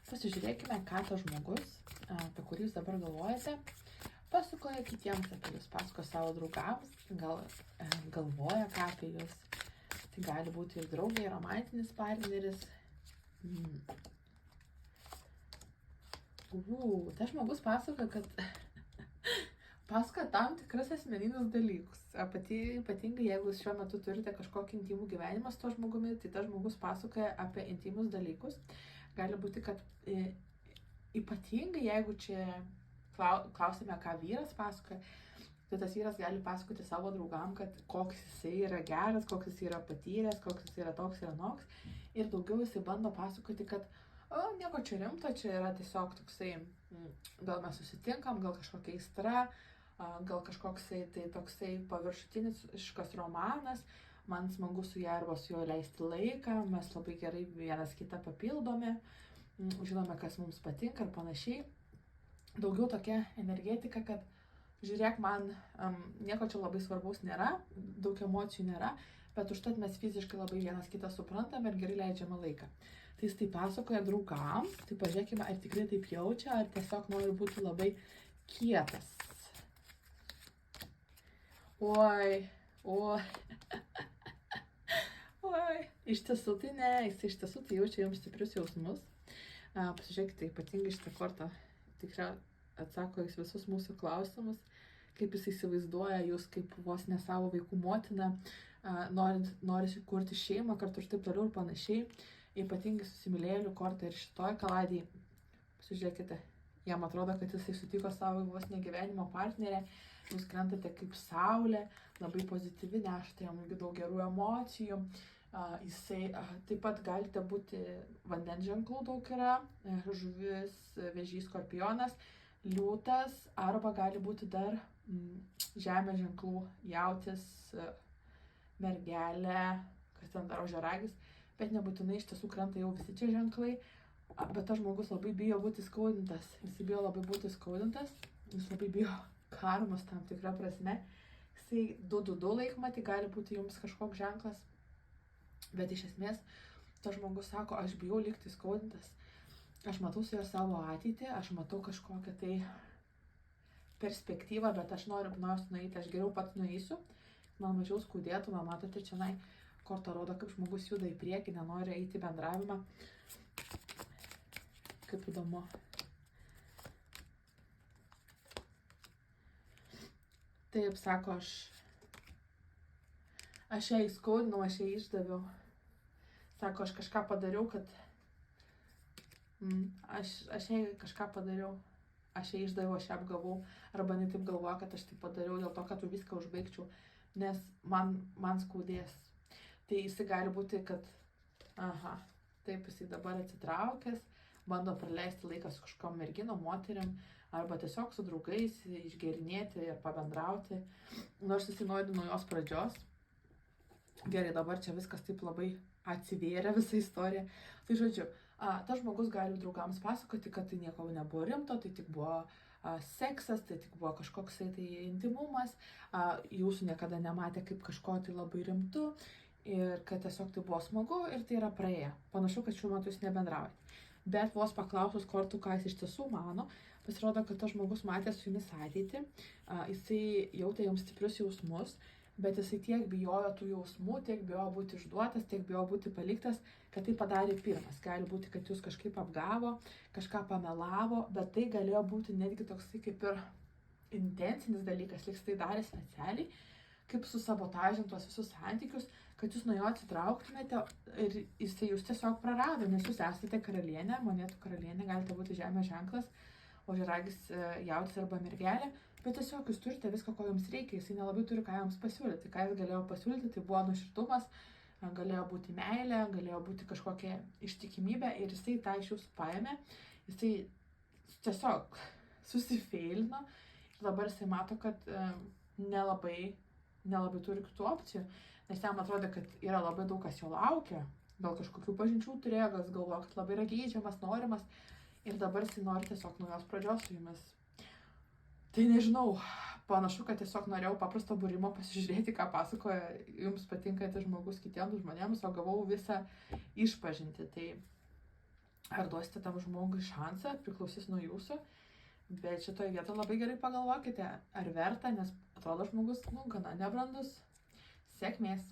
Pasižiūrėkime, ką tas žmogus, apie kurį jūs dabar galvojate, pasakoja kitiems apie jūs, pasakoja savo draugams, gal galvoja ką apie jūs. Tai gali būti ir draugė, romantinis partneris. Tas žmogus pasakoja, kad pasakoja tam tikras asmeninius dalykus. Ypatingai, jeigu šiuo metu turite kažkokį intimų gyvenimą su to žmogumi, tai tas žmogus pasakoja apie intimus dalykus. Gali būti, kad ypatingai, jeigu čia klausime, ką vyras pasakoja, tai tas vyras gali pasakoti savo draugam, kad koks jisai yra geras, koks jisai yra patyręs, koks jisai yra toks ir anoks. Ir daugiau jisai bando pasakoti, kad nieko čia rimto, čia yra tiesiog toksai, gal mes susitinkam, gal kažkokia aistra, gal kažkoksai tai toksai paviršutiniškas romanas, man smagu su ja arba su juo leisti laiką, mes labai gerai vienas kitą papildome, žinome, kas mums patinka ir panašiai. Daugiau tokia energetika, kad žiūrėk, man nieko čia labai svarbaus nėra, daug emocijų nėra, bet užtat mes fiziškai labai vienas kitą suprantame ir gerai leidžiame laiką. Tai jis tai pasakoja draugams, tai pažiūrėkime, ar tikrai taip jaučia, ar tiesiog nori būti labai kietas. Oi, iš tiesų tai ne, jis iš tiesų tai jaučia jums stiprius jausmus. Pasižiūrėkite, ypatingai šitą kortą tikrai atsako į visus mūsų klausimus, kaip jis įsivaizduoja jūs kaip vos ne savo vaikų motina, nori kurti šeimą kartu ir taip toliau ir panašiai. Ypatingai susimylėjėlių kortą ir šitoj kaladėj. Pasižiūrėkite, jam atrodo, kad jisai sutiko savo vos ne gyvenimo partnerę, jūs krentate kaip saulė, labai pozityvi, nešate jam daug gerų emocijų. Jisai taip pat galite būti vandens ženklų daug yra, žuvis, vėžys, skorpionas, liūtas, arba gali būti dar žemės ženklų, jautis, mergelė, kas ten dar ožiaragis, bet nebūtinai iš tiesų krenta jau visi čia ženklai, bet tas žmogus labai bijo būti skaudintas, jis bijo labai būti skaudintas, jis labai bijo karmos tam tikrą prasme, jisai 222 laikmatį gali būti jums kažkoks ženklas, bet iš esmės tas žmogus sako, aš bijau likti skaudintas, aš matau su juo savo ateitį, aš matau kažkokią tai perspektyvą, bet aš noriu nors nueiti, aš geriau pats nueisiu, man mažiau skaudėtų, man matote, čia korta rodo, kaip žmogus juda į priekį, nenori eiti į bendravimą. Kaip įdomu. Taip, sako, aš ją įskaudinau, aš ją išdaviau. Sako, aš kažką padariau, kad aš jai kažką padariau, aš ją išdaviau, aš ją apgavau, arba ne taip galvoja, kad aš tai padariau dėl to, kad tu viską užbaigčiau, nes man skaudės. Tai jisai gali būti, kad, taip jisai dabar atsitraukęs, bando praleisti laiką su kažkom merginom, moteriam, arba tiesiog su draugais, išgerinėti ir pabendrauti, nors jisai nori naujos pradžios. Gerai, dabar čia viskas taip labai atsivėrė visą istoriją. Tai žodžiu, tas žmogus gali draugams pasakoti, kad tai nieko nebuvo rimto, tai tik buvo seksas, tai tik buvo kažkoks tai intimumas, jūsų niekada nematė kaip kažko tai labai rimtu ir kad tiesiog tai buvo smagu ir tai yra praėję. Panašu, kad šiuo metu jūs nebendraujate. Bet vos paklausus kortų, ką jis iš tiesų mano, pasirodo, kad tas žmogus matė su jumis ateitį, jisai jautė jums stiprius jausmus, bet jisai tiek bijojo tų jausmų, tiek bijojo būti išduotas, tiek bijojo būti paliktas, kad tai padarė pirmas. Gali būti, kad jūs kažkaip apgavo, kažką pamelavo, bet tai galėjo būti netgi toksai kaip ir intencinis dalykas, lyg tai darė specialiai, kaip susabotažint tuos visus santykius, kad jūs nuo jo atsitrauktumėte ir jisai jūs tiesiog prarado, nes jūs esate karalienė, monetų karalienė, galite būti žemės ženklas, ožiaragis, jautis arba mergelė, bet tiesiog jūs turite viską, ko jums reikia, jisai nelabai turi ką jums pasiūlyti. Ką jis galėjo pasiūlyti, tai buvo nuoširdumas, galėjo būti meilė, galėjo būti kažkokia ištikimybė ir jisai tą iš jūsų paėmė, jisai tiesiog susifeilino ir dabar jisai mato, kad nelabai turi kitų opcijų, nes jam atrodo, kad yra labai daug kas jo laukia, gal kažkokių pažinčių turėjo, gal jis galvoja, kad labai yra geidžiamas, norimas ir dabar jisai nori tiesiog naujos pradžios su jumis. Tai nežinau, panašu, kad tiesiog norėjau paprasto būrimo pasižiūrėti, ką pasakoja jums patinkantis žmogus kitiems žmonėms, o gavau visą išpažinti. Tai ar duosite tam žmogui šansą, priklausys nuo jūsų. Bet šitoje vietoje labai gerai pagalvokite, ar verta, nes atrodo žmogus, gana nebrandus. Sėkmės.